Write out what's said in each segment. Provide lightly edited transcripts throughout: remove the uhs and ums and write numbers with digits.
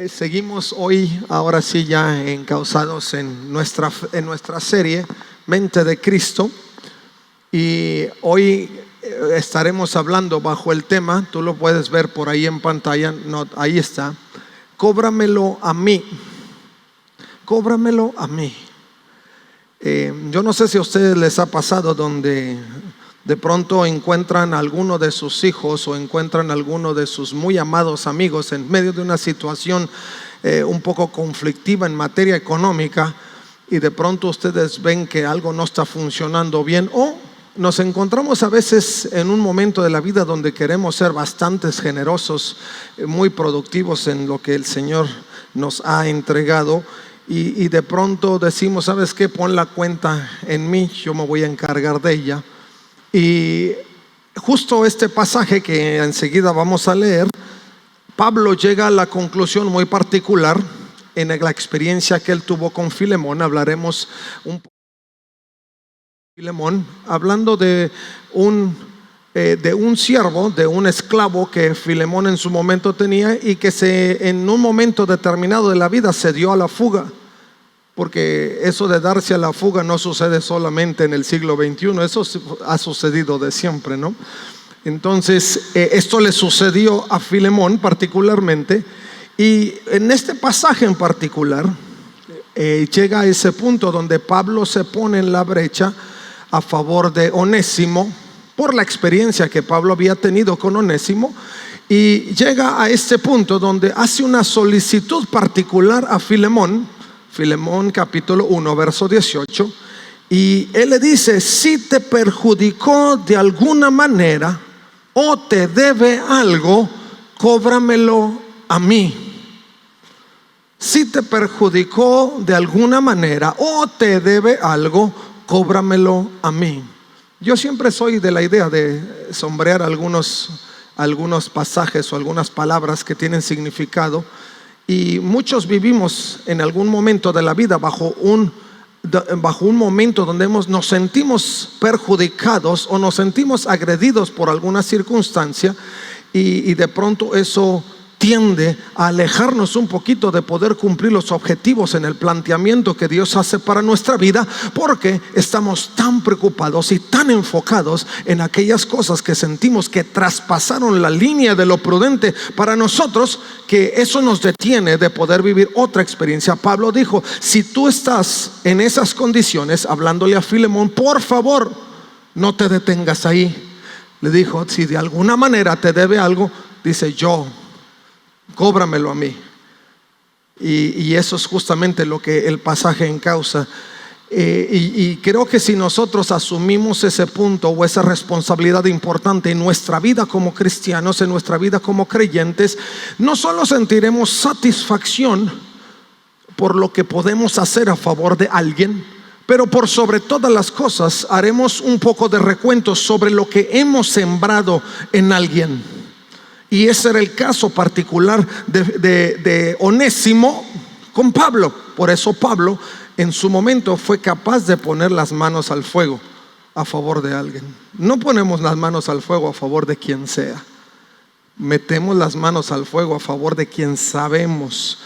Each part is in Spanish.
Seguimos hoy, ahora sí ya encausados en nuestra serie Mente de Cristo, y hoy estaremos hablando bajo el tema, tú lo puedes ver por ahí en pantalla, no, ahí está, cóbramelo a mí, cóbramelo a mí. Yo no sé si a ustedes les ha pasado donde de pronto encuentran a alguno de sus hijos o encuentran a alguno de sus muy amados amigos en medio de una situación un poco conflictiva en materia económica, y de pronto ustedes ven que algo no está funcionando bien, o nos encontramos a veces en un momento de la vida donde queremos ser bastante generosos, muy productivos en lo que el Señor nos ha entregado, y de pronto decimos: ¿sabes qué? Pon la cuenta en mí, yo me voy a encargar de ella. Y justo este pasaje que enseguida vamos a leer, Pablo llega a la conclusión muy particular en la experiencia que él tuvo con Filemón. Hablaremos un poco de Filemón, hablando de un siervo, de un esclavo que Filemón en su momento tenía, y que en un momento determinado de la vida se dio a la fuga. Porque eso de darse a la fuga no sucede solamente en el siglo XXI, eso ha sucedido de siempre, ¿no? Entonces, esto le sucedió a Filemón particularmente, y en este pasaje en particular llega a ese punto donde Pablo se pone en la brecha a favor de Onésimo, por la experiencia que Pablo había tenido con Onésimo, y llega a este punto donde hace una solicitud particular a Filemón. Filemón capítulo 1 verso 18, y él le dice: si te perjudicó de alguna manera o te debe algo, cóbramelo a mí. Si te perjudicó de alguna manera o te debe algo, cóbramelo a mí. Yo siempre soy de la idea de sombrear algunos pasajes o algunas palabras que tienen significado. Y muchos vivimos en algún momento de la vida bajo un momento donde nos sentimos perjudicados o nos sentimos agredidos por alguna circunstancia, y de pronto eso tiende a alejarnos un poquito de poder cumplir los objetivos en el planteamiento que Dios hace para nuestra vida, porque estamos tan preocupados y tan enfocados en aquellas cosas que sentimos que traspasaron la línea de lo prudente para nosotros, que eso nos detiene de poder vivir otra experiencia. Pablo dijo: si tú estás en esas condiciones, hablándole a Filemón, por favor, no te detengas ahí. Le dijo: si de alguna manera te debe algo, dice, cóbramelo a mí. Y eso es justamente lo que el pasaje encausa. Y creo que si nosotros asumimos ese punto o esa responsabilidad importante en nuestra vida como cristianos, en nuestra vida como creyentes, no solo sentiremos satisfacción por lo que podemos hacer a favor de alguien, pero por sobre todas las cosas haremos un poco de recuento sobre lo que hemos sembrado en alguien. Y ese era el caso particular de Onésimo con Pablo. Por eso Pablo en su momento fue capaz de poner las manos al fuego a favor de alguien. No ponemos las manos al fuego a favor de quien sea, metemos las manos al fuego a favor de quien sabemos,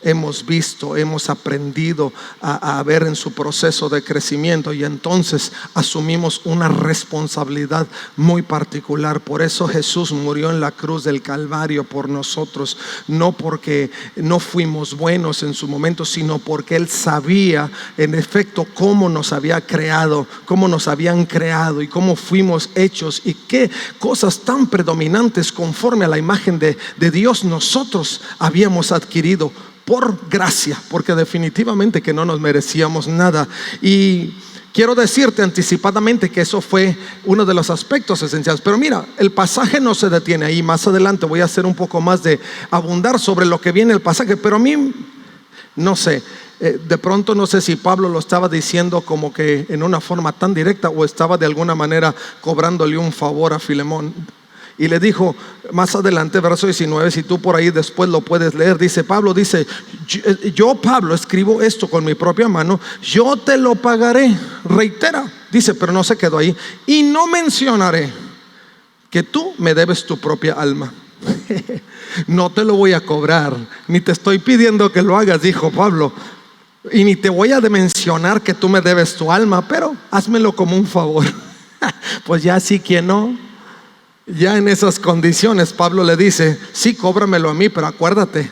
hemos visto, hemos aprendido a ver en su proceso de crecimiento, y entonces asumimos una responsabilidad muy particular. Por eso Jesús murió en la cruz del Calvario por nosotros, no porque no fuimos buenos en su momento, sino porque Él sabía en efecto cómo nos había creado, cómo nos habían creado y cómo fuimos hechos, y qué cosas tan predominantes conforme a la imagen de Dios nosotros habíamos adquirido por gracia, porque definitivamente que no nos merecíamos nada. Y quiero decirte anticipadamente que eso fue uno de los aspectos esenciales. Pero mira, el pasaje no se detiene ahí. Más adelante voy a hacer un poco más de abundar sobre lo que viene el pasaje, pero a mí, no sé, de pronto no sé si Pablo lo estaba diciendo como que en una forma tan directa, o estaba de alguna manera cobrándole un favor a Filemón. Y le dijo más adelante, verso 19, si tú por ahí después lo puedes leer, dice Pablo, dice: yo Pablo escribo esto con mi propia mano, yo te lo pagaré. Reitera, dice, pero no se quedó ahí: y no mencionaré que tú me debes tu propia alma. No te lo voy a cobrar, ni te estoy pidiendo que lo hagas, dijo Pablo, y ni te voy a mencionar que tú me debes tu alma, pero házmelo como un favor. Pues ya sí que no. Ya en esas condiciones Pablo le dice: sí, cóbramelo a mí, pero acuérdate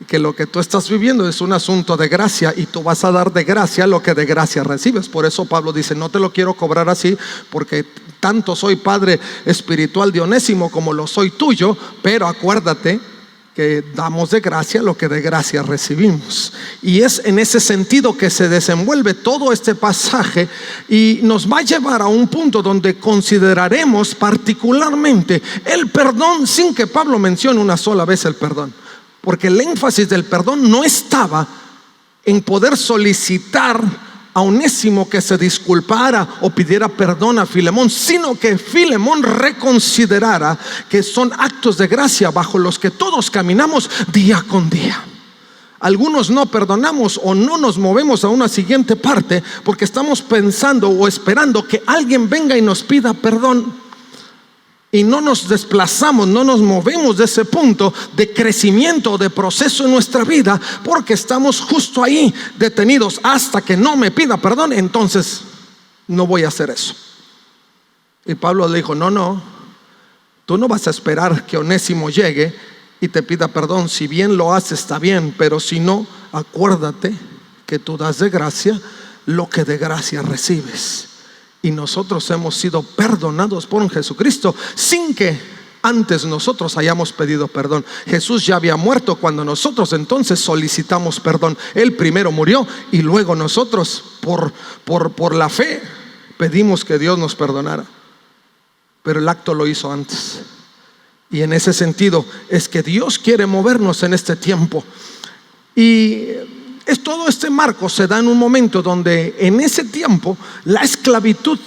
que lo que tú estás viviendo es un asunto de gracia, y tú vas a dar de gracia lo que de gracia recibes. Por eso Pablo dice: no te lo quiero cobrar así, porque tanto soy padre espiritual de Onésimo como lo soy tuyo, pero acuérdate que damos de gracia lo que de gracia recibimos. Y es en ese sentido que se desenvuelve todo este pasaje, y nos va a llevar a un punto donde consideraremos particularmente el perdón, sin que Pablo mencione una sola vez el perdón, porque el énfasis del perdón no estaba en poder solicitar a Onésimo que se disculpara o pidiera perdón a Filemón, sino que Filemón reconsiderara que son actos de gracia bajo los que todos caminamos día con día. Algunos no perdonamos o no nos movemos a una siguiente parte porque estamos pensando o esperando que alguien venga y nos pida perdón, y no nos desplazamos, no nos movemos de ese punto de crecimiento o de proceso en nuestra vida, porque estamos justo ahí detenidos. Hasta que no me pida perdón, entonces no voy a hacer eso. Y Pablo le dijo: no, tú no vas a esperar que Onésimo llegue y te pida perdón. Si bien lo hace, está bien, pero si no, acuérdate que tú das de gracia lo que de gracia recibes. Y nosotros hemos sido perdonados por Jesucristo sin que antes nosotros hayamos pedido perdón. Jesús ya había muerto cuando nosotros entonces solicitamos perdón. Él primero murió y luego nosotros por la fe pedimos que Dios nos perdonara. Pero el acto lo hizo antes. Y en ese sentido es que Dios quiere movernos en este tiempo. Y todo este marco se da en un momento donde en ese tiempo la esclavitud,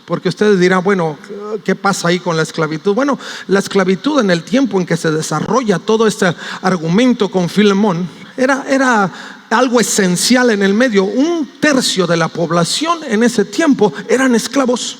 porque ustedes dirán: bueno, ¿qué pasa ahí con la esclavitud? Bueno, la esclavitud en el tiempo en que se desarrolla todo este argumento con Filemón era algo esencial en el medio. 1/3 de la población en ese tiempo eran esclavos.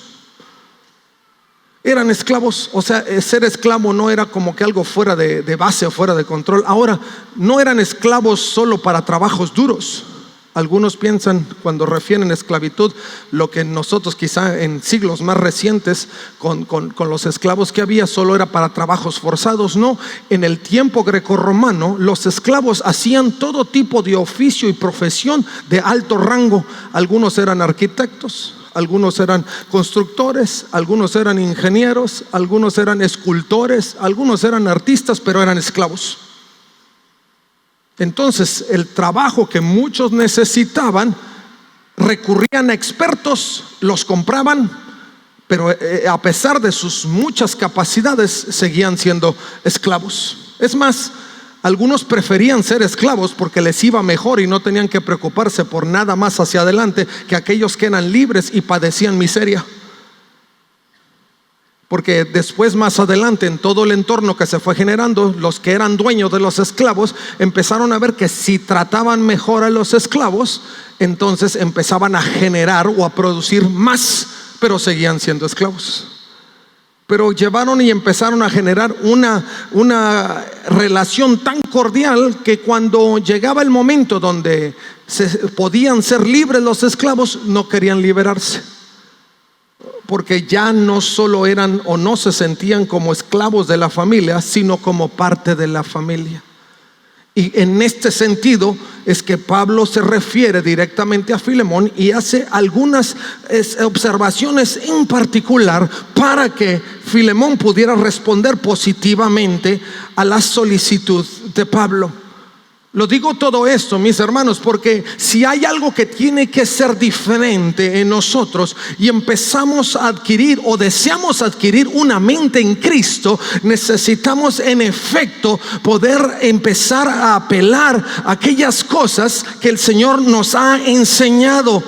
Eran esclavos, o sea, ser esclavo no era como que algo fuera de base o fuera de control. Ahora, no eran esclavos solo para trabajos duros. Algunos piensan, cuando refieren a esclavitud, lo que nosotros quizá en siglos más recientes con los esclavos que había, solo era para trabajos forzados. No, en el tiempo grecorromano los esclavos hacían todo tipo de oficio y profesión de alto rango. Algunos eran arquitectos, algunos eran constructores, algunos eran ingenieros, algunos eran escultores, algunos eran artistas, pero eran esclavos. Entonces, el trabajo que muchos necesitaban, recurrían a expertos, los compraban, pero a pesar de sus muchas capacidades, seguían siendo esclavos. Es más, algunos preferían ser esclavos porque les iba mejor y no tenían que preocuparse por nada más hacia adelante que aquellos que eran libres y padecían miseria. Porque después, más adelante, en todo el entorno que se fue generando, los que eran dueños de los esclavos empezaron a ver que si trataban mejor a los esclavos, entonces empezaban a generar o a producir más, pero seguían siendo esclavos. Pero llevaron y empezaron a generar una relación tan cordial que cuando llegaba el momento donde podían ser libres los esclavos, no querían liberarse, porque ya no solo eran o no se sentían como esclavos de la familia, sino como parte de la familia. Y en este sentido es que Pablo se refiere directamente a Filemón y hace algunas observaciones en particular para que Filemón pudiera responder positivamente a la solicitud de Pablo. Lo digo todo esto, mis hermanos, porque si hay algo que tiene que ser diferente en nosotros y empezamos a adquirir o deseamos adquirir una mente en Cristo, necesitamos en efecto poder empezar a apelar a aquellas cosas que el Señor nos ha enseñado.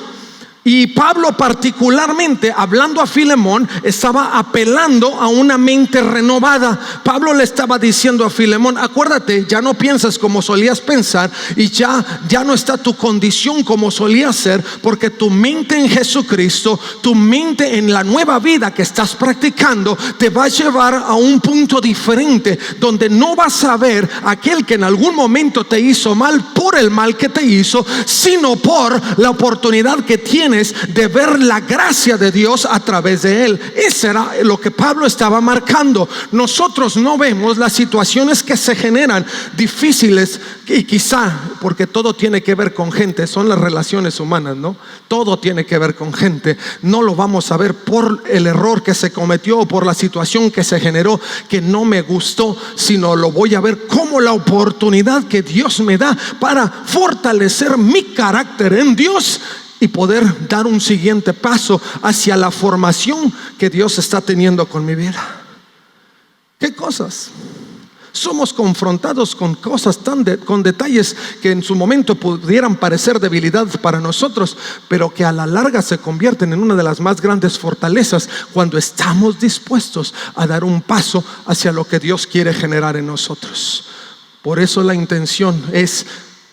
Y Pablo particularmente, hablando a Filemón, estaba apelando a una mente renovada. Pablo le estaba diciendo a Filemón: acuérdate, ya no piensas como solías pensar, y ya no está tu condición como solía ser, porque tu mente en Jesucristo, tu mente en la nueva vida que estás practicando, te va a llevar a un punto diferente, donde no vas a ver a aquel que en algún momento te hizo mal por el mal que te hizo, sino por la oportunidad que tienes de ver la gracia de Dios a través de él. Eso era lo que Pablo estaba marcando. Nosotros no vemos las situaciones que se generan difíciles, y quizá porque todo tiene que ver con gente, son las relaciones humanas, ¿no? Todo tiene que ver con gente. No lo vamos a ver por el error que se cometió o por la situación que se generó que no me gustó, sino lo voy a ver como la oportunidad que Dios me da para fortalecer mi carácter en Dios y poder dar un siguiente paso hacia la formación que Dios está teniendo con mi vida. ¿Qué cosas? Somos confrontados con cosas con detalles que en su momento pudieran parecer debilidad para nosotros, pero que a la larga se convierten en una de las más grandes fortalezas cuando estamos dispuestos a dar un paso hacia lo que Dios quiere generar en nosotros. Por eso la intención es: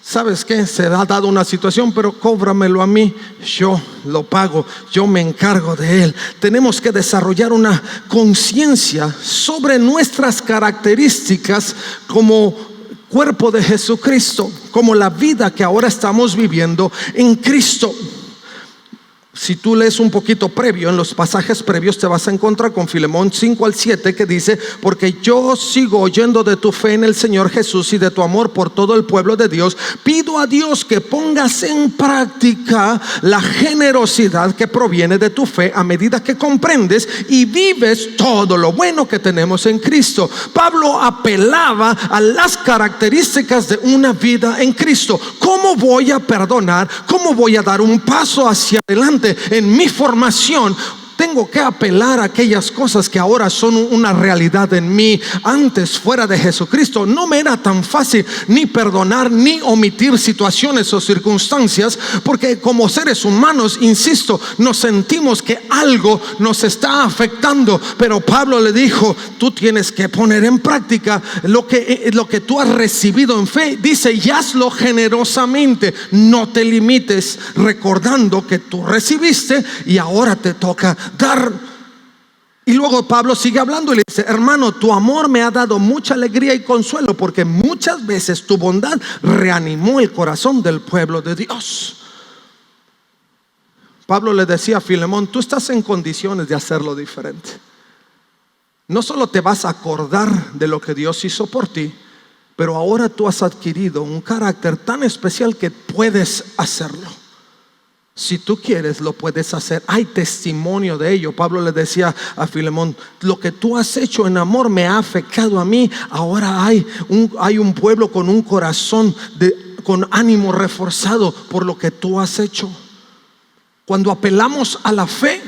¿sabes qué? Se ha dado una situación, pero cóbramelo a mí, yo lo pago, yo me encargo de él. Tenemos que desarrollar una conciencia sobre nuestras características como cuerpo de Jesucristo, como la vida que ahora estamos viviendo en Cristo. Si tú lees un poquito previo, en los pasajes previos, te vas a encontrar con Filemón 5 al 7, que dice: porque yo sigo oyendo de tu fe en el Señor Jesús y de tu amor por todo el pueblo de Dios. Pido a Dios que pongas en práctica la generosidad que proviene de tu fe, a medida que comprendes y vives todo lo bueno que tenemos en Cristo. Pablo apelaba a las características de una vida en Cristo. ¿Cómo voy a perdonar? ¿Cómo voy a dar un paso hacia adelante en mi formación? Tengo que apelar a aquellas cosas que ahora son una realidad en mí. Antes, fuera de Jesucristo, no me era tan fácil ni perdonar ni omitir situaciones o circunstancias, porque como seres humanos, insisto, nos sentimos que algo nos está afectando. Pero Pablo le dijo: tú tienes que poner en práctica lo que tú has recibido en fe. Dice: y hazlo generosamente, no te limites, recordando que tú recibiste y ahora te toca dar. Y luego Pablo sigue hablando y le dice: hermano, tu amor me ha dado mucha alegría y consuelo, porque muchas veces tu bondad reanimó el corazón del pueblo de Dios. Pablo le decía a Filemón: tú estás en condiciones de hacerlo diferente. No solo te vas a acordar de lo que Dios hizo por ti, pero ahora tú has adquirido un carácter tan especial que puedes hacerlo. Si tú quieres, lo puedes hacer. Hay testimonio de ello. Pablo le decía a Filemón: lo que tú has hecho en amor me ha afectado a mí. Ahora hay un pueblo con un corazón con ánimo reforzado por lo que tú has hecho. Cuando apelamos a la fe,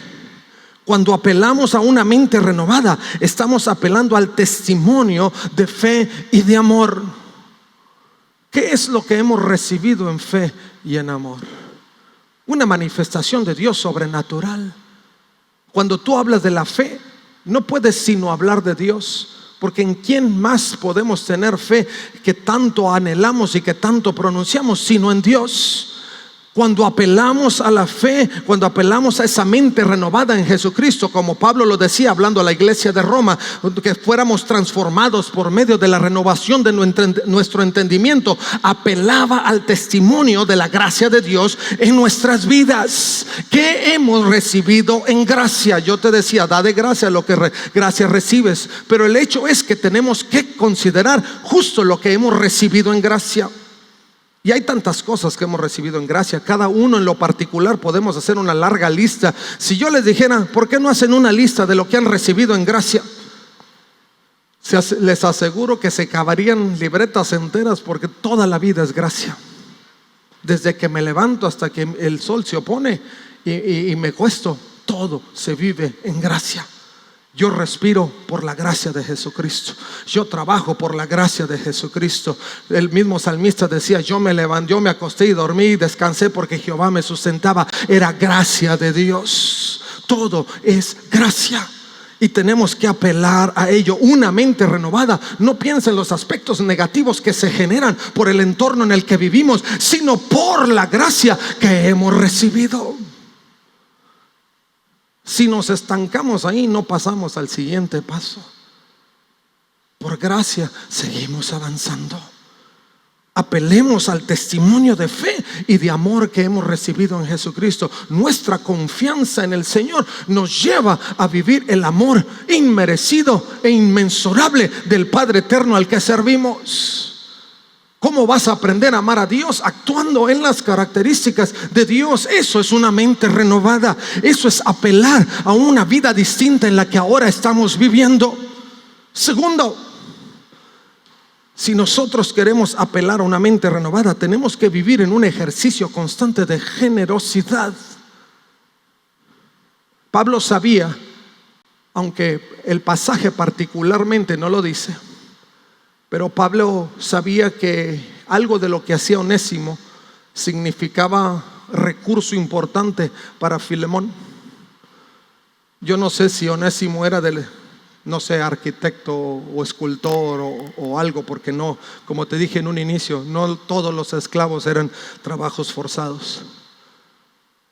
cuando apelamos a una mente renovada, estamos apelando al testimonio de fe y de amor. ¿Qué es lo que hemos recibido en fe y en amor? Una manifestación de Dios sobrenatural. Cuando tú hablas de la fe, no puedes sino hablar de Dios, porque ¿en quién más podemos tener fe que tanto anhelamos y que tanto pronunciamos sino en Dios? Cuando apelamos a la fe, cuando apelamos a esa mente renovada en Jesucristo, como Pablo lo decía hablando a la iglesia de Roma, que fuéramos transformados por medio de la renovación de nuestro entendimiento, apelaba al testimonio de la gracia de Dios en nuestras vidas. ¿Qué hemos recibido en gracia? Yo te decía: da de gracia lo que gracia recibes, pero el hecho es que tenemos que considerar justo lo que hemos recibido en gracia. Y hay tantas cosas que hemos recibido en gracia. Cada uno en lo particular podemos hacer una larga lista. Si yo les dijera: ¿por qué no hacen una lista de lo que han recibido en gracia? Les aseguro que se acabarían libretas enteras, porque toda la vida es gracia. Desde que me levanto hasta que el sol se opone y me cuesto, todo se vive en gracia. Yo respiro por la gracia de Jesucristo. Yo trabajo por la gracia de Jesucristo. El mismo salmista decía: yo me levanté, yo me acosté y dormí y descansé porque Jehová me sustentaba. Era gracia de Dios. Todo es gracia. Y tenemos que apelar a ello. Una mente renovada no piensa en los aspectos negativos que se generan por el entorno en el que vivimos, sino por la gracia que hemos recibido. Si nos estancamos ahí, no pasamos al siguiente paso. Por gracia seguimos avanzando. Apelemos al testimonio de fe y de amor que hemos recibido en Jesucristo. Nuestra confianza en el Señor nos lleva a vivir el amor inmerecido e inmensurable del Padre eterno al que servimos. ¿Cómo vas a aprender a amar a Dios? Actuando en las características de Dios. Eso es una mente renovada. Eso es apelar a una vida distinta en la que ahora estamos viviendo. Segundo, si nosotros queremos apelar a una mente renovada, tenemos que vivir en un ejercicio constante de generosidad. Pablo sabía, aunque el pasaje particularmente no lo dice, pero Pablo sabía que algo de lo que hacía Onésimo significaba recurso importante para Filemón. Yo no sé si Onésimo era del, no sé, arquitecto o escultor o algo, porque no, como te dije en un inicio, no todos los esclavos eran trabajos forzados.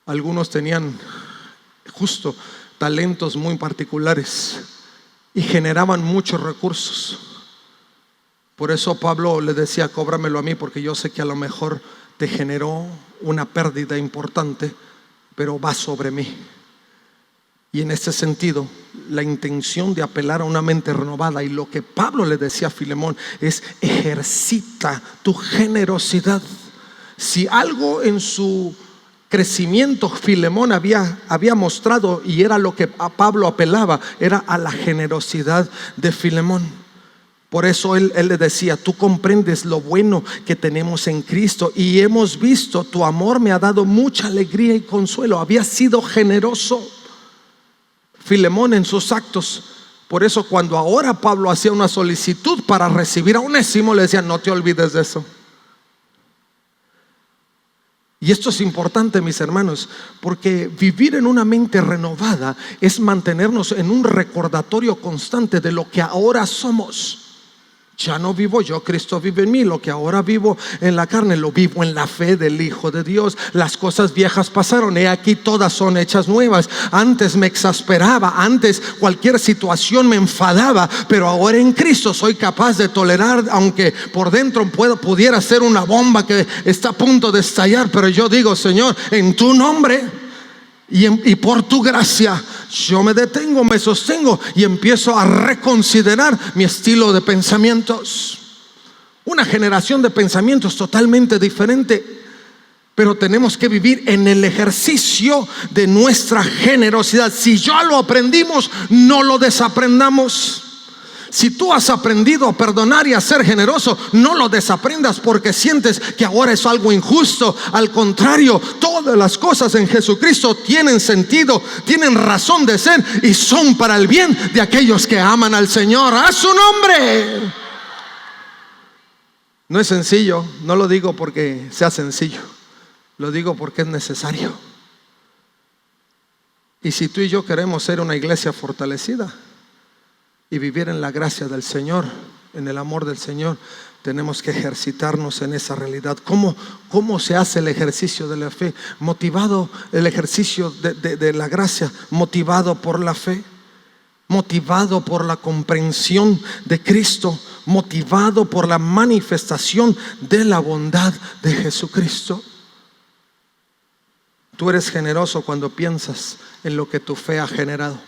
Algunos tenían justo talentos muy particulares y generaban muchos recursos. Por eso Pablo le decía: cóbramelo a mí, porque yo sé que a lo mejor te generó una pérdida importante, pero va sobre mí. Y en este sentido, la intención de apelar a una mente renovada, y lo que Pablo le decía a Filemón, es: ejercita tu generosidad. Si algo en su crecimiento Filemón había mostrado, y era lo que a Pablo apelaba, era a la generosidad de Filemón. Por eso él le decía: tú comprendes lo bueno que tenemos en Cristo y hemos visto tu amor, me ha dado mucha alegría y consuelo. Había sido generoso Filemón en sus actos. Por eso cuando ahora Pablo hacía una solicitud para recibir a Onésimo, le decía: no te olvides de eso. Y esto es importante, mis hermanos, porque vivir en una mente renovada es mantenernos en un recordatorio constante de lo que ahora somos. Ya no vivo yo, Cristo vive en mí. Lo que ahora vivo en la carne, lo vivo en la fe del Hijo de Dios. Las cosas viejas pasaron, he aquí todas son hechas nuevas. Antes me exasperaba, antes cualquier situación me enfadaba, pero ahora en Cristo soy capaz de tolerar, aunque por dentro pudiera ser una bomba que está a punto de estallar. Pero yo digo: Señor, en tu nombre y por tu gracia, yo me detengo, me sostengo y empiezo a reconsiderar mi estilo de pensamientos. Una generación de pensamientos totalmente diferente, pero tenemos que vivir en el ejercicio de nuestra generosidad. Si ya lo aprendimos, no lo desaprendamos. Si tú has aprendido a perdonar y a ser generoso, no lo desaprendas porque sientes que ahora es algo injusto. Al contrario, todas las cosas en Jesucristo tienen sentido, tienen razón de ser y son para el bien de aquellos que aman al Señor. ¡A su nombre! No es sencillo, no lo digo porque sea sencillo, lo digo porque es necesario. Y si tú y yo queremos ser una iglesia fortalecida y vivir en la gracia del Señor, en el amor del Señor, tenemos que ejercitarnos en esa realidad. ¿Cómo se hace el ejercicio de la fe? Motivado, el ejercicio de la gracia, motivado por la fe, motivado por la comprensión de Cristo, motivado por la manifestación de la bondad de Jesucristo. Tú eres generoso cuando piensas en lo que tu fe ha generado.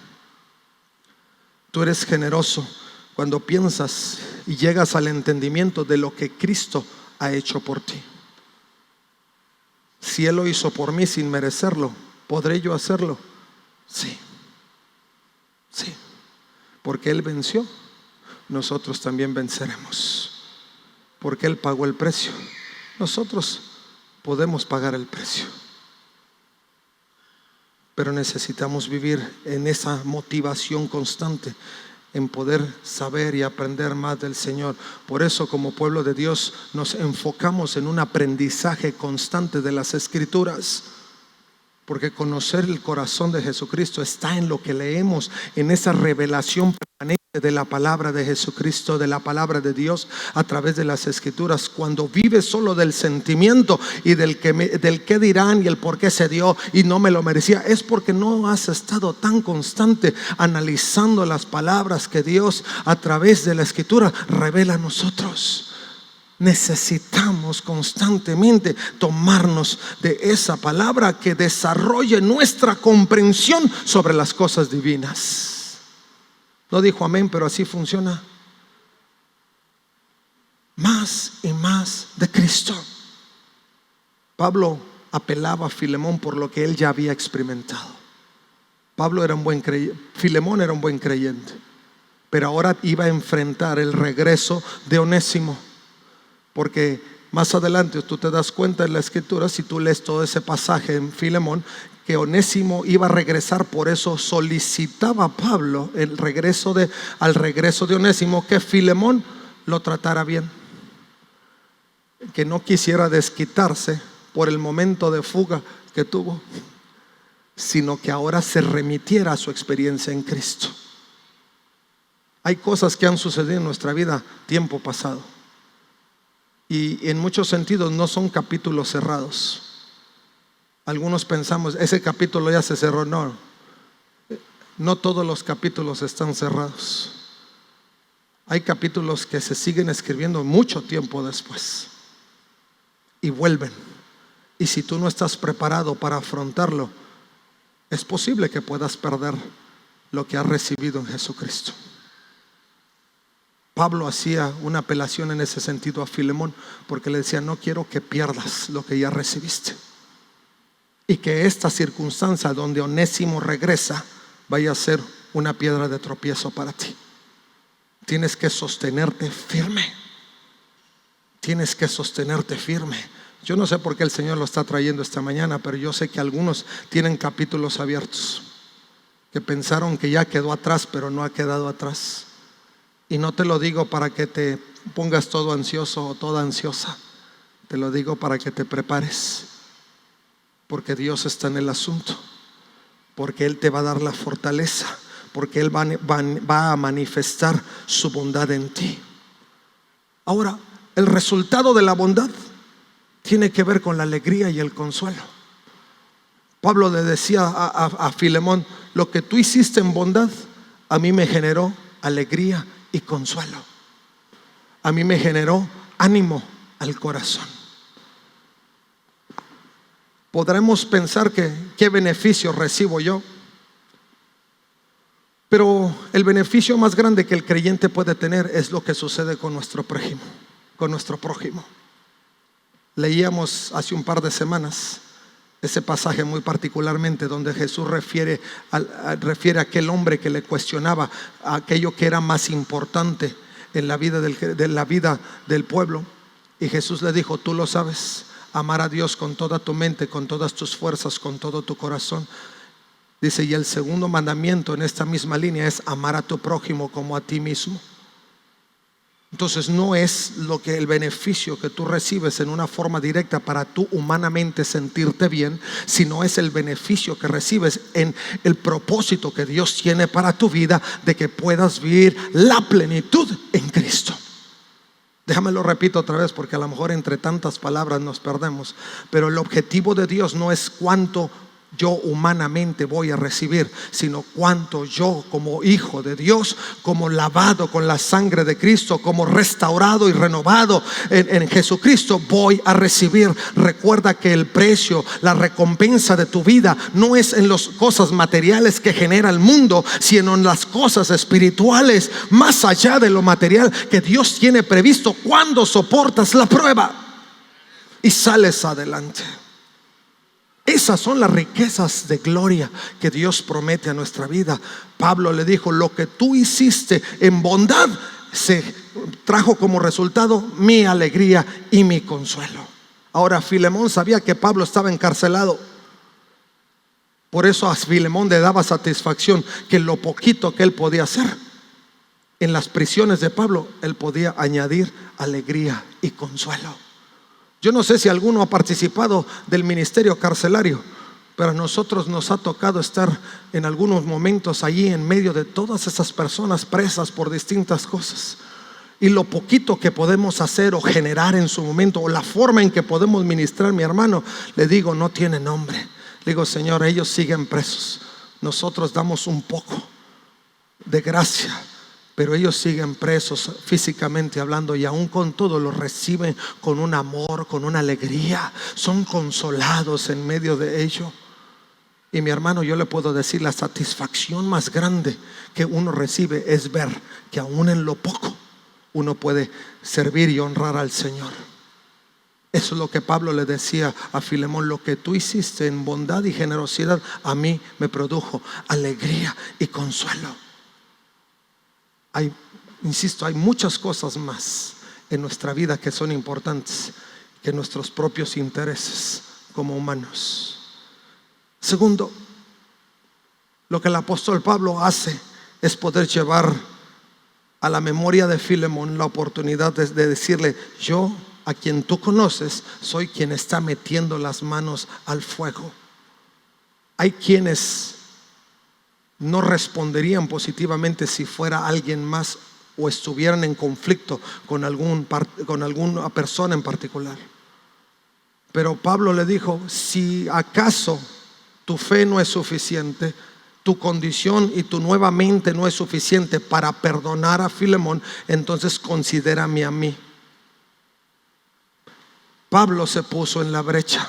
Tú eres generoso cuando piensas y llegas al entendimiento de lo que Cristo ha hecho por ti. Si Él lo hizo por mí sin merecerlo, ¿podré yo hacerlo? Sí, sí. Porque Él venció, nosotros también venceremos. Porque Él pagó el precio, nosotros podemos pagar el precio. pero necesitamos vivir en esa motivación constante, en poder saber y aprender más del Señor. Por eso, como pueblo de Dios, nos enfocamos en un aprendizaje constante de las Escrituras, porque conocer el corazón de Jesucristo está en lo que leemos, en esa revelación permanente de la palabra de Jesucristo, de la palabra de Dios a través de las Escrituras. Cuando vives solo del sentimiento y del qué dirán y el por qué se dio y no me lo merecía, es porque no has estado tan constante analizando las palabras que Dios a través de la Escritura revela a nosotros. Necesitamos constantemente tomarnos de esa palabra que desarrolle nuestra comprensión sobre las cosas divinas. No dijo amén, pero así funciona. Más y más de Cristo. Pablo apelaba a Filemón por lo que él ya había experimentado. Pablo era un buen creyente, Filemón era un buen creyente, pero ahora iba a enfrentar el regreso de Onésimo. Porque más adelante tú te das cuenta en la Escritura, si tú lees todo ese pasaje en Filemón, que Onésimo iba a regresar. Por eso solicitaba a Pablo al regreso de Onésimo, que Filemón lo tratara bien, que no quisiera desquitarse por el momento de fuga que tuvo, sino que ahora se remitiera a su experiencia en Cristo. Hay cosas que han sucedido en nuestra vida tiempo pasado, y en muchos sentidos no son capítulos cerrados. Algunos pensamos, ese capítulo ya se cerró. No todos los capítulos están cerrados. Hay capítulos que se siguen escribiendo mucho tiempo después y vuelven. Y si tú no estás preparado para afrontarlo, es posible que puedas perder lo que has recibido en Jesucristo. Pablo hacía una apelación en ese sentido a Filemón, porque le decía: no quiero que pierdas lo que ya recibiste, y que esta circunstancia donde Onésimo regresa vaya a ser una piedra de tropiezo para ti. Tienes que sostenerte firme. Tienes que sostenerte firme. Yo no sé por qué el Señor lo está trayendo esta mañana, pero yo sé que algunos tienen capítulos abiertos, que pensaron que ya quedó atrás, pero no ha quedado atrás. Y no te lo digo para que te pongas todo ansioso o toda ansiosa. Te lo digo para que te prepares, porque Dios está en el asunto, porque Él te va a dar la fortaleza, porque Él va a manifestar su bondad en ti. Ahora, el resultado de la bondad tiene que ver con la alegría y el consuelo. Pablo le decía a Filemón: lo que tú hiciste en bondad a mí me generó alegría y consuelo. A mí me generó ánimo al corazón. Podremos pensar que qué beneficio recibo yo, pero el beneficio más grande que el creyente puede tener es lo que sucede con nuestro prójimo. Leíamos hace un par de semanas ese pasaje muy particularmente, donde Jesús refiere a aquel hombre que le cuestionaba aquello que era más importante en la vida del pueblo. Y Jesús le dijo: tú lo sabes, amar a Dios con toda tu mente, con todas tus fuerzas, con todo tu corazón. Dice: y el segundo mandamiento en esta misma línea es amar a tu prójimo como a ti mismo. Entonces no es el beneficio que tú recibes en una forma directa para tú humanamente sentirte bien, sino es el beneficio que recibes en el propósito que Dios tiene para tu vida, de que puedas vivir la plenitud en Cristo. Déjame lo repito otra vez, porque a lo mejor entre tantas palabras nos perdemos. Pero el objetivo de Dios no es cuánto yo humanamente voy a recibir, sino cuánto yo, como hijo de Dios, como lavado con la sangre de Cristo, como restaurado y renovado en Jesucristo, voy a recibir. Recuerda que el precio, la recompensa de tu vida no es en las cosas materiales que genera el mundo, sino en las cosas espirituales, más allá de lo material, que Dios tiene previsto cuando soportas la prueba y sales adelante. Esas son las riquezas de gloria que Dios promete a nuestra vida. Pablo le dijo: lo que tú hiciste en bondad se trajo como resultado mi alegría y mi consuelo. Ahora, Filemón sabía que Pablo estaba encarcelado, Por eso a Filemón le daba satisfacción que lo poquito que él podía hacer en las prisiones de Pablo, él podía añadir alegría y consuelo. Yo no sé si alguno ha participado del ministerio carcelario, pero a nosotros nos ha tocado estar en algunos momentos allí en medio de todas esas personas presas por distintas cosas. Y lo poquito que podemos hacer o generar en su momento, o la forma en que podemos ministrar, mi hermano, le digo, no tiene nombre. Le digo, Señor, ellos siguen presos, nosotros damos un poco de gracia, pero ellos siguen presos físicamente hablando, y aún con todo los reciben con un amor, con una alegría, son consolados en medio de ello. Y mi hermano, yo le puedo decir, la satisfacción más grande que uno recibe es ver que aún en lo poco uno puede servir y honrar al Señor. Eso es lo que Pablo le decía a Filemón: lo que tú hiciste en bondad y generosidad a mí me produjo alegría y consuelo. Insisto, hay muchas cosas más en nuestra vida que son importantes que nuestros propios intereses como humanos. Segundo, lo que el apóstol Pablo hace es poder llevar a la memoria de Filemón la oportunidad de decirle: yo, a quien tú conoces, soy quien está metiendo las manos al fuego. Hay quienes no responderían positivamente si fuera alguien más o estuvieran en conflicto con alguna persona en particular. Pero Pablo le dijo: si acaso tu fe no es suficiente, tu condición y tu nueva mente no es suficiente para perdonar a Filemón, entonces considérame a mí. Pablo se puso en la brecha.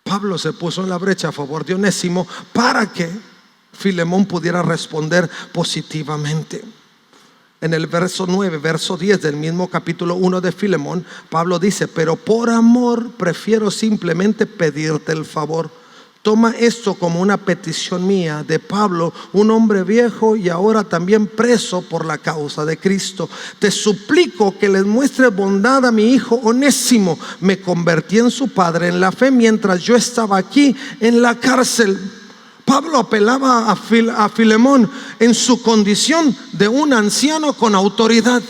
Pablo se puso en la brecha a favor de Onésimo para que Filemón pudiera responder positivamente. En el verso 9, verso 10 del mismo capítulo 1 de Filemón, Pablo dice: pero por amor prefiero simplemente pedirte el favor. Toma esto como una petición mía, de Pablo, un hombre viejo y ahora también preso por la causa de Cristo. Te suplico que les muestres bondad a mi hijo Onésimo. Me convertí en su padre en la fe mientras yo estaba aquí en la cárcel. Pablo apelaba a Filemón en su condición de un anciano con autoridad,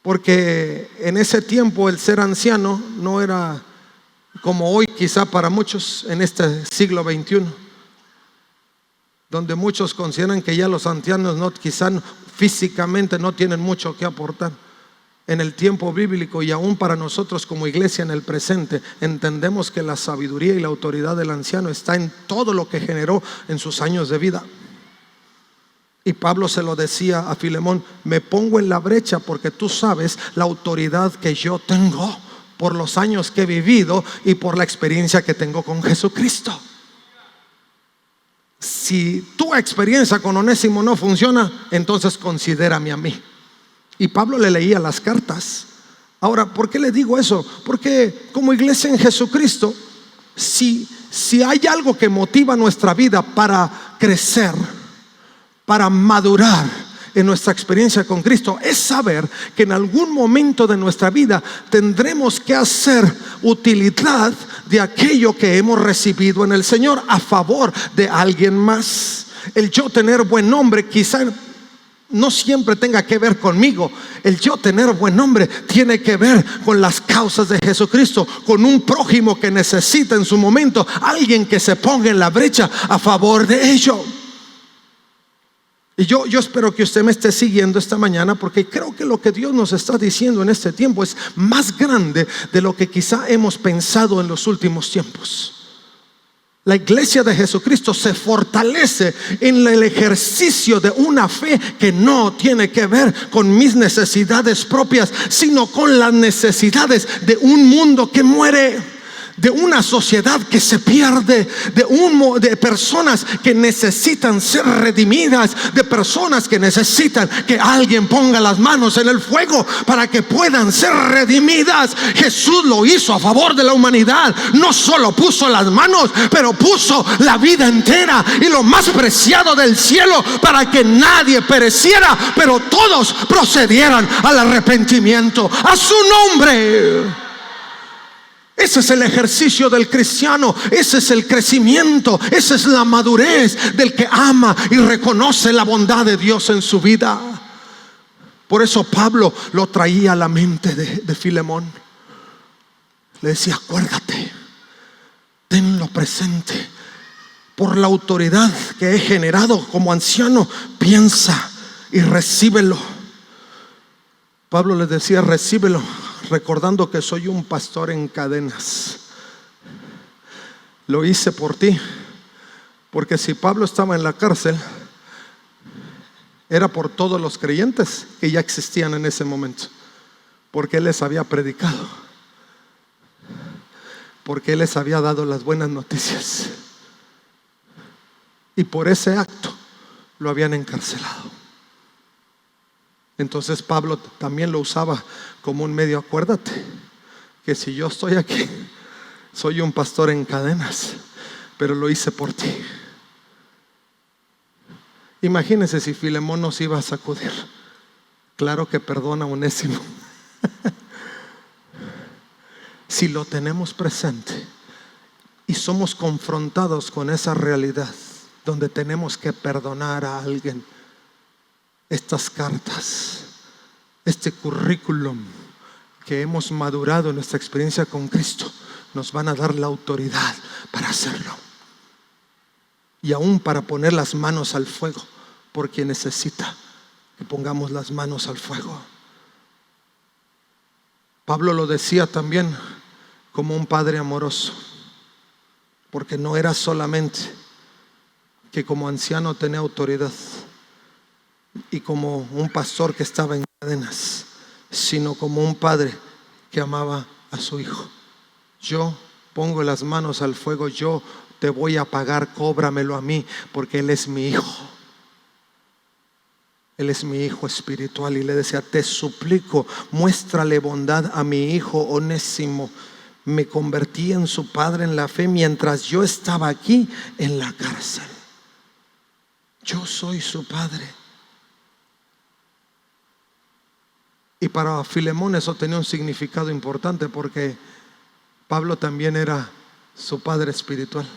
porque en ese tiempo el ser anciano no era como hoy quizá para muchos en este siglo XXI, donde muchos consideran que ya los ancianos quizá físicamente no tienen mucho que aportar. En el tiempo bíblico y aún para nosotros como iglesia en el presente, entendemos que la sabiduría y la autoridad del anciano está en todo lo que generó en sus años de vida. Y Pablo se lo decía a Filemón: me pongo en la brecha porque tú sabes la autoridad que yo tengo por los años que he vivido y por la experiencia que tengo con Jesucristo. Si tu experiencia con Onésimo no funciona, entonces considérame a mí. Y Pablo le leía las cartas. Ahora, ¿por qué le digo eso? Porque como iglesia en Jesucristo, si hay algo que motiva nuestra vida para crecer, para madurar en nuestra experiencia con Cristo, es saber que en algún momento de nuestra vida tendremos que hacer utilidad de aquello que hemos recibido en el Señor a favor de alguien más. El yo tener buen nombre quizá no siempre tenga que ver conmigo. El yo tener buen nombre tiene que ver con las causas de Jesucristo, con un prójimo que necesita en su momento alguien que se ponga en la brecha a favor de ello. Y yo espero que usted me esté siguiendo esta mañana, porque creo que lo que Dios nos está diciendo en este tiempo es más grande de lo que quizá hemos pensado en los últimos tiempos. La iglesia de Jesucristo se fortalece en el ejercicio de una fe que no tiene que ver con mis necesidades propias, sino con las necesidades de un mundo que muere, de una sociedad que se pierde, de personas que necesitan ser redimidas, de personas que necesitan que alguien ponga las manos en el fuego para que puedan ser redimidas. Jesús lo hizo a favor de la humanidad. No solo puso las manos, pero puso la vida entera y lo más preciado del cielo para que nadie pereciera, pero todos procedieran al arrepentimiento. A su nombre. Ese es el ejercicio del cristiano, ese es el crecimiento, esa es la madurez del que ama y reconoce la bondad de Dios en su vida. Por eso Pablo lo traía a la mente de Filemón. Le decía: acuérdate, tenlo presente. Por la autoridad que he generado como anciano, piensa y recíbelo. Pablo les decía: recíbelo, recordando que soy un pastor en cadenas. Lo hice por ti, porque si Pablo estaba en la cárcel, era por todos los creyentes que ya existían en ese momento, porque él les había predicado, porque él les había dado las buenas noticias, y por ese acto lo habían encarcelado. Entonces Pablo también lo usaba como un medio. Acuérdate que si yo estoy aquí, soy un pastor en cadenas, pero lo hice por ti. Imagínense si Filemón nos iba a sacudir. Claro que perdona a Onésimo. Si lo tenemos presente y somos confrontados con esa realidad donde tenemos que perdonar a alguien, estas cartas, este currículum que hemos madurado en nuestra experiencia con Cristo, nos van a dar la autoridad para hacerlo, y aún para poner las manos al fuego por quien necesita que pongamos las manos al fuego. Pablo lo decía también como un padre amoroso, porque no era solamente que como anciano tenía autoridad y como un pastor que estaba en cadenas, sino como un padre que amaba a su hijo. Yo pongo las manos al fuego, yo te voy a pagar, cóbramelo a mí, porque él es mi hijo. Él es mi hijo espiritual. Y le decía: te suplico, muéstrale bondad a mi hijo Onésimo. Me convertí en su padre en la fe mientras yo estaba aquí en la cárcel. Yo soy su padre. Y para Filemón eso tenía un significado importante, porque Pablo también era su padre espiritual.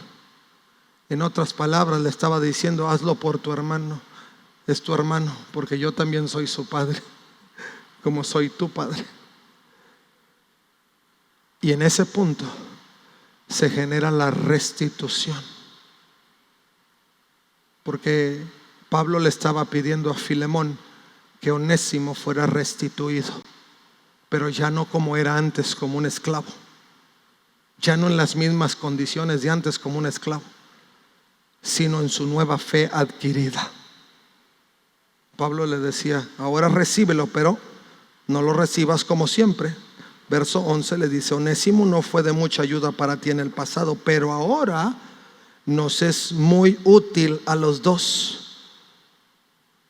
En otras palabras, le estaba diciendo: hazlo por tu hermano. Es tu hermano, porque yo también soy su padre, como soy tu padre. Y en ese punto se genera la restitución, porque Pablo le estaba pidiendo a Filemón que Onésimo fuera restituido, pero ya no como era antes, como un esclavo, ya no en las mismas condiciones de antes como un esclavo, sino en su nueva fe adquirida. Pablo le decía: ahora recíbelo, pero no lo recibas como siempre. Verso 11 le dice: Onésimo no fue de mucha ayuda para ti en el pasado, pero ahora nos es muy útil a los dos.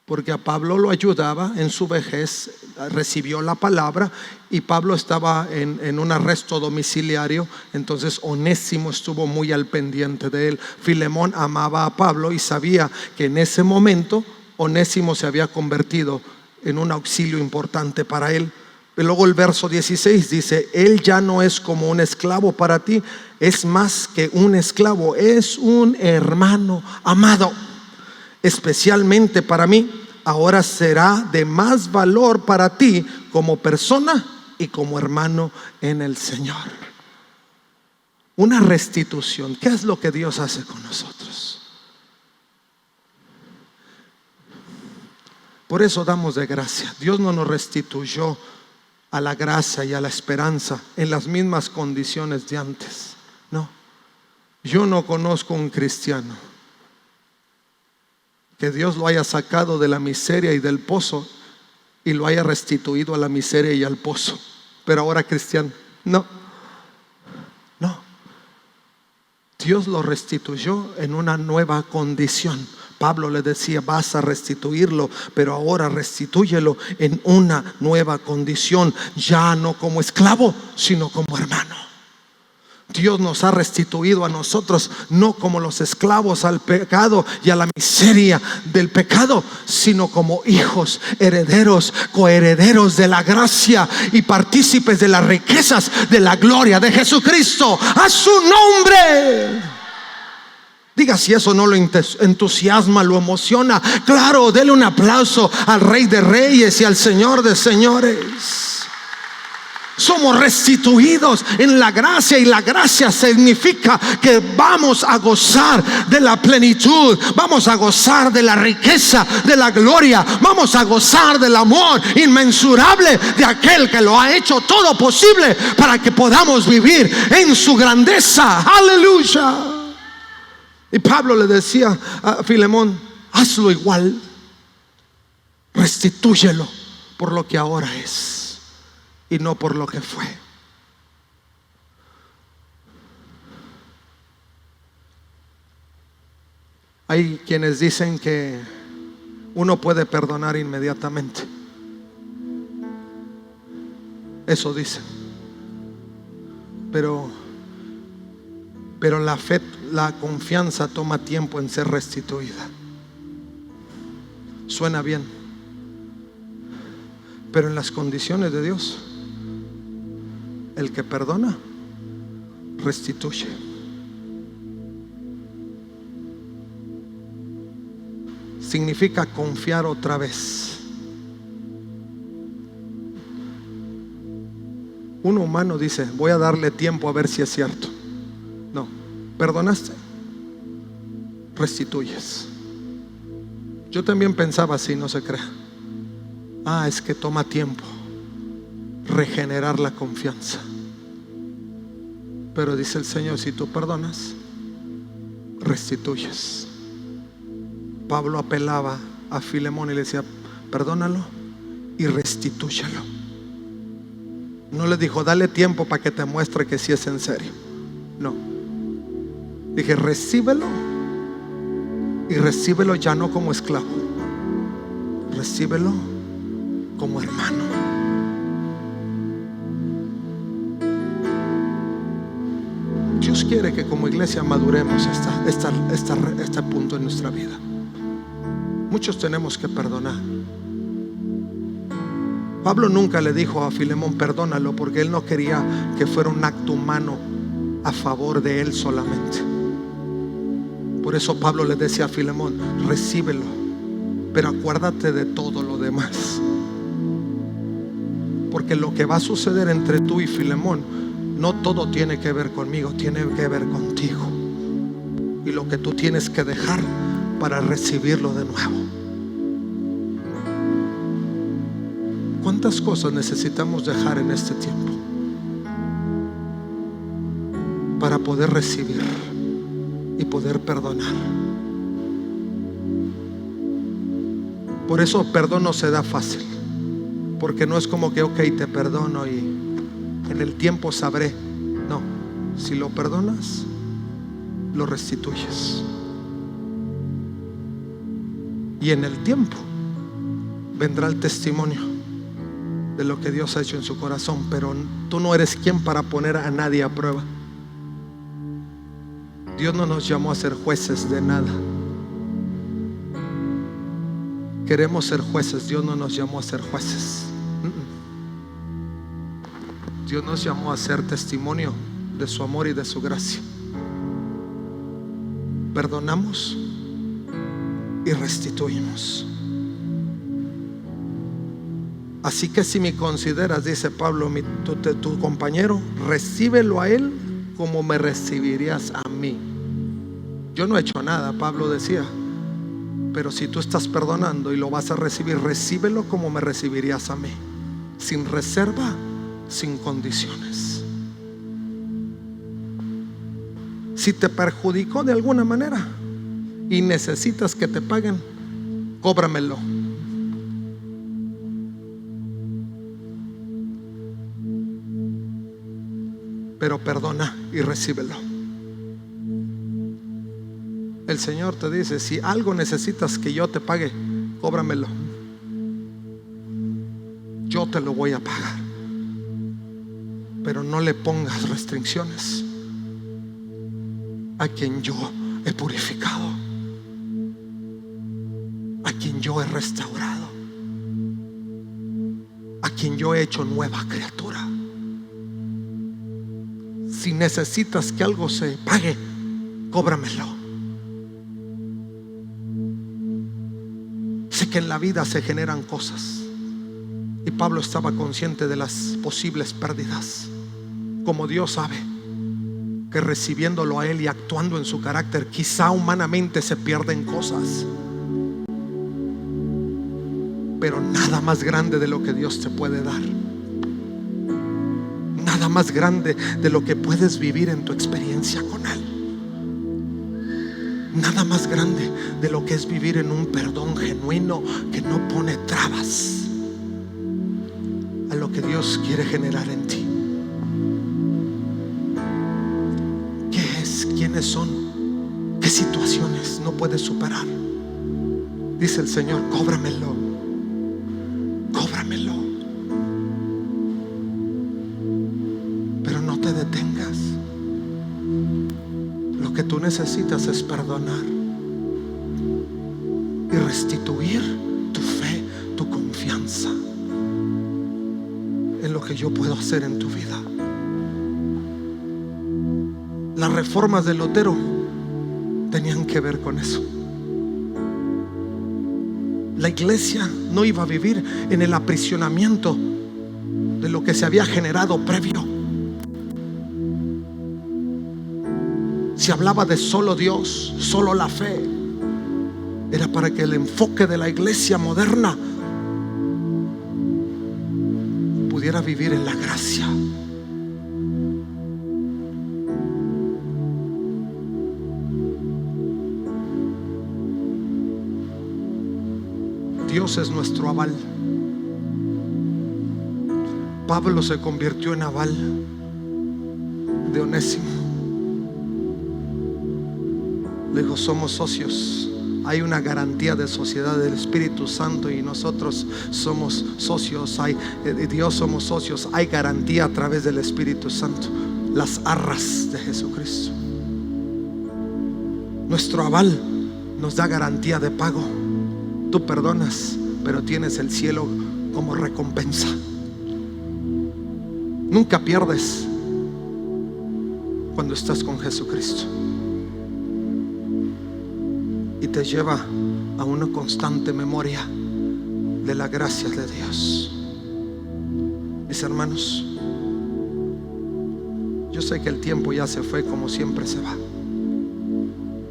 Porque a Pablo lo ayudaba en su vejez, recibió la palabra, y Pablo estaba en un arresto domiciliario. Entonces Onésimo estuvo muy al pendiente de él. Filemón amaba a Pablo y sabía que en ese momento Onésimo se había convertido en un auxilio importante para él. Y luego el verso 16 dice: él ya no es como un esclavo para ti, es más que un esclavo, es un hermano amado, especialmente para mí. Ahora será de más valor para ti como persona y como hermano en el Señor. Una restitución. ¿Qué es lo que Dios hace con nosotros? Por eso damos de gracia. Dios no nos restituyó a la gracia y a la esperanza en las mismas condiciones de antes. No. Yo no conozco un cristiano que Dios lo haya sacado de la miseria y del pozo y lo haya restituido a la miseria y al pozo, pero ahora cristiano. No. Dios lo restituyó en una nueva condición. Pablo le decía: vas a restituirlo, pero ahora restitúyelo en una nueva condición, ya no como esclavo, sino como hermano. Dios nos ha restituido a nosotros, no como los esclavos al pecado y a la miseria del pecado, sino como hijos, herederos, coherederos de la gracia y partícipes de las riquezas de la gloria de Jesucristo. A su nombre. Diga si eso no lo entusiasma, lo emociona. Claro, dele un aplauso al Rey de Reyes y al Señor de Señores. Somos restituidos en la gracia, y la gracia significa que vamos a gozar de la plenitud, vamos a gozar de la riqueza, de la gloria, vamos a gozar del amor inmensurable de aquel que lo ha hecho todo posible para que podamos vivir en su grandeza. Aleluya. Y Pablo le decía a Filemón: hazlo igual, restitúyelo por lo que ahora es y no por lo que fue. Hay quienes dicen que uno puede perdonar inmediatamente. Eso dicen. Pero la fe, la confianza toma tiempo en ser restituida. Suena bien, pero en las condiciones de Dios, el que perdona, restituye. Significa confiar otra vez. Uno humano dice: voy a darle tiempo a ver si es cierto. No, perdonaste, restituyes. Yo también pensaba así, no se crea. Es que toma tiempo regenerar la confianza. Pero dice el Señor: si tú perdonas, restituyes. Pablo apelaba a Filemón y le decía: perdónalo y restitúyelo. No le dijo: dale tiempo para que te muestre que sí es en serio. No, dije: recíbelo, y recíbelo ya no como esclavo, recíbelo como hermano. Dios quiere que como iglesia maduremos este punto en nuestra vida. Muchos tenemos que perdonar. Pablo nunca le dijo a Filemón: perdónalo, porque él no quería que fuera un acto humano a favor de él solamente. Por eso Pablo le decía a Filemón: recíbelo, pero acuérdate de todo lo demás. Porque lo que va a suceder entre tú y Filemón, no todo tiene que ver conmigo, tiene que ver contigo. Y lo que tú tienes que dejar para recibirlo de nuevo. ¿Cuántas cosas necesitamos dejar en este tiempo para poder recibir y poder perdonar? Por eso perdón no se da fácil, porque no es como que ok, te perdono y en el tiempo sabré. No, si lo perdonas, lo restituyes, y en el tiempo vendrá el testimonio de lo que Dios ha hecho en su corazón. Pero tú no eres quien para poner a nadie a prueba. Dios no nos llamó a ser jueces de nada. Queremos ser jueces. Dios no nos llamó a ser jueces. Dios nos llamó a ser testimonio de su amor y de su gracia. Perdonamos y restituimos. Así que si me consideras, dice Pablo, tu compañero, recíbelo a él como me recibirías a mí. Yo no he hecho nada, Pablo decía, pero si tú estás perdonando y lo vas a recibir, recíbelo como me recibirías a mí, sin reserva, sin condiciones. Si te perjudicó de alguna manera y necesitas que te paguen, cóbramelo. Pero perdona y recíbelo. El Señor te dice: si algo necesitas que yo te pague, cóbramelo. Yo te lo voy a pagar. Pero no le pongas restricciones, a quien yo he purificado, a quien yo he restaurado, a quien yo he hecho nueva criatura. Si necesitas que algo se pague, cóbramelo. Sé que en la vida se generan cosas, y Pablo estaba consciente de las posibles pérdidas. Como Dios sabe que recibiéndolo a Él y actuando en su carácter, quizá humanamente se pierden cosas, pero nada más grande de lo que Dios te puede dar, nada más grande de lo que puedes vivir en tu experiencia con Él, nada más grande de lo que es vivir en un perdón genuino que no pone trabas a lo que Dios quiere generar en ti. ¿Quiénes son? ¿Qué situaciones no puedes superar? Dice el Señor, cóbramelo, cóbramelo. Pero no te detengas. Lo que tú necesitas es perdonar y restituir tu fe, tu confianza en lo que yo puedo hacer en tu vida. Las reformas de Lutero tenían que ver con eso. La iglesia no iba a vivir en el aprisionamiento de lo que se había generado previo. Se hablaba de solo Dios, solo la fe. Era para que el enfoque de la iglesia moderna pudiera vivir en la gracia. Dios es nuestro aval. Pablo se convirtió en aval de Onésimo. Le dijo, somos socios. Hay una garantía de sociedad del Espíritu Santo y nosotros somos socios. Dios somos socios. Hay garantía a través del Espíritu Santo. Las arras de Jesucristo. Nuestro aval nos da garantía de pago. Tú perdonas, pero tienes el cielo como recompensa. Nunca pierdes cuando estás con Jesucristo. Y te lleva a una constante memoria de la gracia de Dios. Mis hermanos, yo sé que el tiempo ya se fue como siempre se va,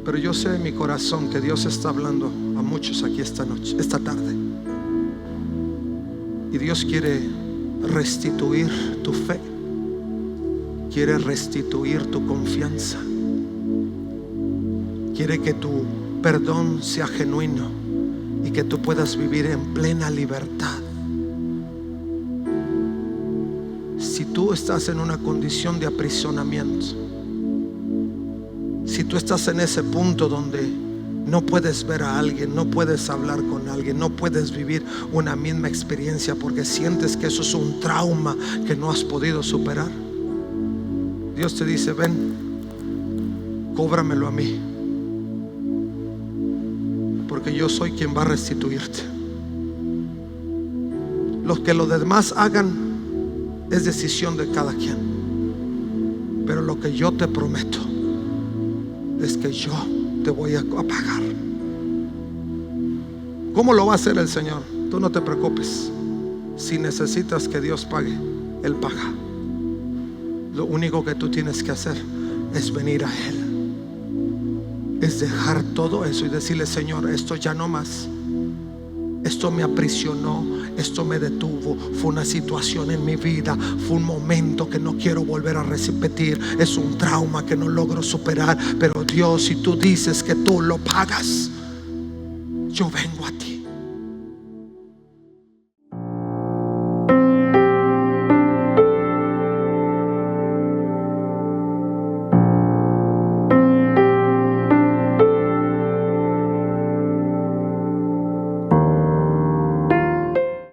pero yo sé en mi corazón que Dios está hablando a muchos aquí esta noche, esta tarde. Y Dios quiere restituir tu fe, quiere restituir tu confianza, quiere que tu perdón sea genuino y que tú puedas vivir en plena libertad. Si tú estás en una condición de aprisionamiento, si tú estás en ese punto donde no puedes ver a alguien, no puedes hablar con alguien, no puedes vivir una misma experiencia porque sientes que eso es un trauma que no has podido superar, Dios te dice, ven, cóbramelo a mí, porque yo soy quien va a restituirte. Lo que los demás hagan es decisión de cada quien, pero lo que yo te prometo es que yo te voy a pagar. ¿Cómo lo va a hacer el Señor? Tú no te preocupes. Si necesitas que Dios pague, Él paga. Lo único que tú tienes que hacer es venir a Él, es dejar todo eso y decirle, Señor, esto ya no más. Esto me aprisionó, esto me detuvo, fue una situación en mi vida, fue un momento que no quiero volver a repetir, es un trauma que no logro superar, pero Dios, si tú dices que tú lo pagas, yo vengo a ti.